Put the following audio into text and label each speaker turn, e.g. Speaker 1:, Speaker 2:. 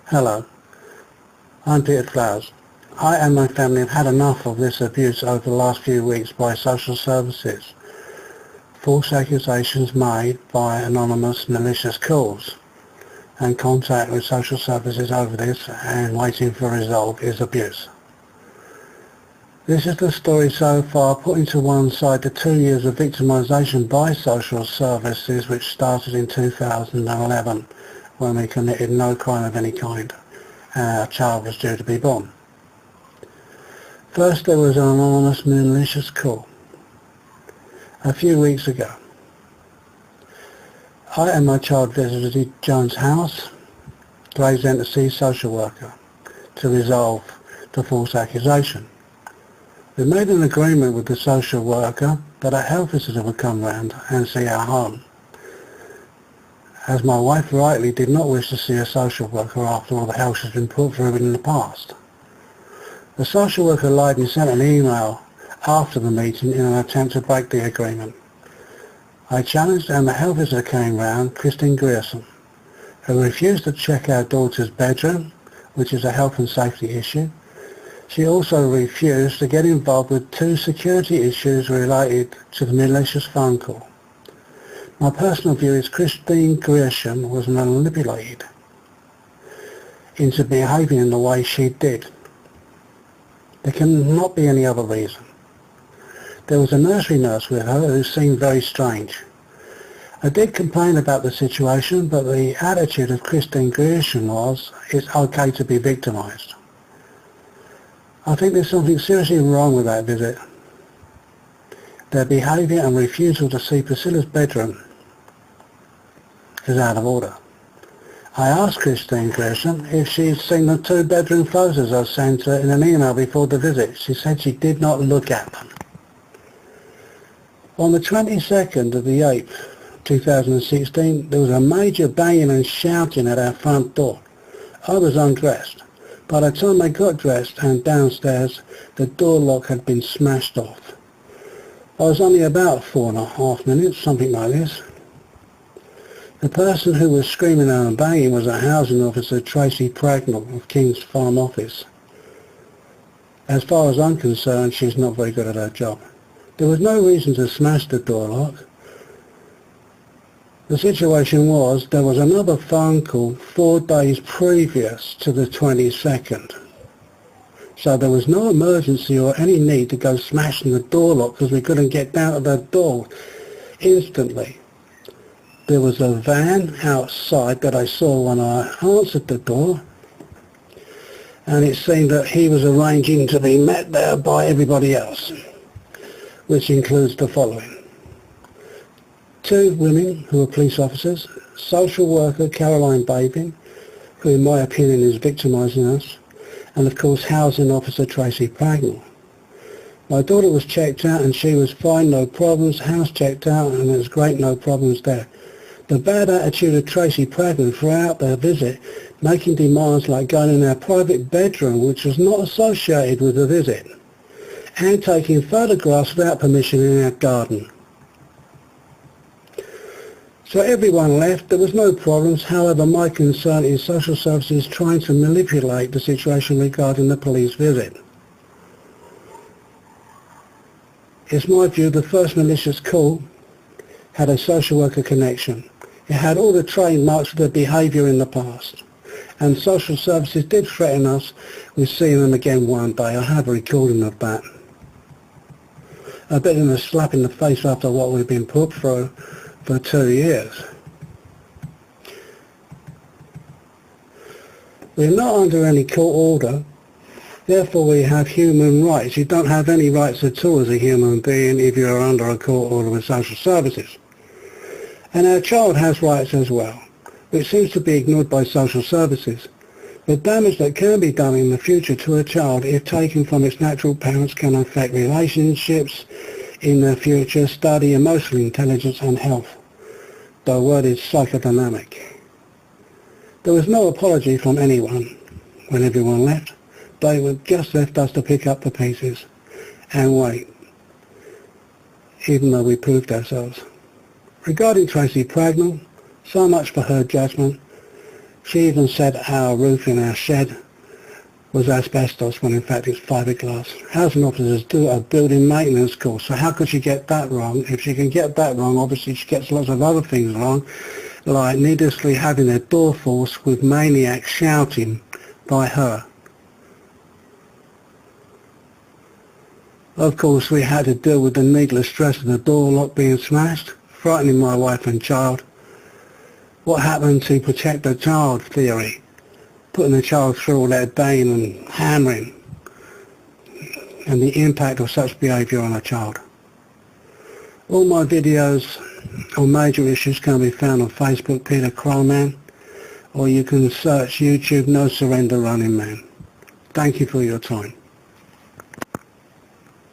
Speaker 1: Hello, I'm Peter Flowers. I and my family have had enough of this abuse over the last few weeks by social services. False accusations made by anonymous malicious calls, and contact with social services over this and waiting for a result is abuse. This is the story so far, putting to one side the 2 years of victimization by social services which started in 2011 when we committed no crime of any kind and our child was due to be born. First there was an anonymous malicious call. A few weeks ago, I and my child visited Joan's house, Gravesend, to see a social worker to resolve the false accusation. We made an agreement with the social worker that a health visitor would come round and see our home, as my wife rightly did not wish to see a social worker after all the hell she's been put through in the past. The social worker lied and sent an email after the meeting in an attempt to break the agreement. I challenged and the health visitor came round, Christine Grierson, who refused to check our daughter's bedroom, which is a health and safety issue. She also refused to get involved with 2 security issues related to the malicious phone call. My personal view is Christine Grierson was manipulated into behaving in the way she did. There cannot be any other reason. There was a nursery nurse with her who seemed very strange. I did complain about the situation, but the attitude of Christine Grierson was, it's okay to be victimised. I think there's something seriously wrong with that visit. Their behaviour and refusal to see Priscilla's bedroom is out of order. I asked Christine Grierson if she'd seen the 2 bedroom photos I sent her in an email before the visit. She said she did not look at them. On the 22nd of the 8th, 2016, there was a major banging and shouting at our front door. I was undressed. By the time I got dressed and downstairs, the door lock had been smashed off. I was only about 4.5 minutes, something like this. The person who was screaming and banging was a housing officer, Tracy Pragnall, of King's Farm Office. As far as I'm concerned, she's not very good at her job. There was no reason to smash the door lock. The situation was, there was another phone call 4 days previous to the 22nd. So there was no emergency or any need to go smashing the door lock because we couldn't get down to the door instantly. There was a van outside that I saw when I answered the door, and it seemed that he was arranging to be met there by everybody else, which includes the following. 2 women who are police officers, social worker Caroline Bavin, who in my opinion is victimising us, and of course housing officer Tracy Pragnall. My daughter was checked out and she was fine, no problems, house checked out and it was great, no problems there. The bad attitude of Tracy Pragnall throughout their visit, making demands like going in our private bedroom which was not associated with the visit, and taking photographs without permission in our garden. So everyone left, there was no problems. However, my concern is social services trying to manipulate the situation regarding the police visit. It's my view the first malicious call had a social worker connection. It had all the trademarks of their behaviour in the past. And social services did threaten us with seeing them again one day. I have a recording of that. A bit of a slap in the face after what we've been put through for 2 years. We're not under any court order, therefore we have human rights. You don't have any rights at all as a human being if you're under a court order with social services. And our child has rights as well, which seems to be ignored by social services. The damage that can be done in the future to a child if taken from its natural parents can affect relationships in the future, study, emotional intelligence and health. The word is psychodynamic. There was no apology from anyone when everyone left. They were just left us to pick up the pieces and wait, even though we proved ourselves. Regarding Tracy Pragnall, so much for her judgment. She even said our roof in our shed was asbestos when in fact it's fiberglass. Housing officers do a building maintenance course, so how could she get that wrong? If she can get that wrong, obviously she gets lots of other things wrong, like needlessly having their door forced with maniacs shouting by her. Of course we had to deal with the needless stress of the door lock being smashed, frightening my wife and child. What happened to protect the child theory? Putting the child through all that pain and hammering, and the impact of such behaviour on a child. All my videos on major issues can be found on Facebook, Peter Crowman, or you can search YouTube, No Surrender Running Man. Thank you for your time.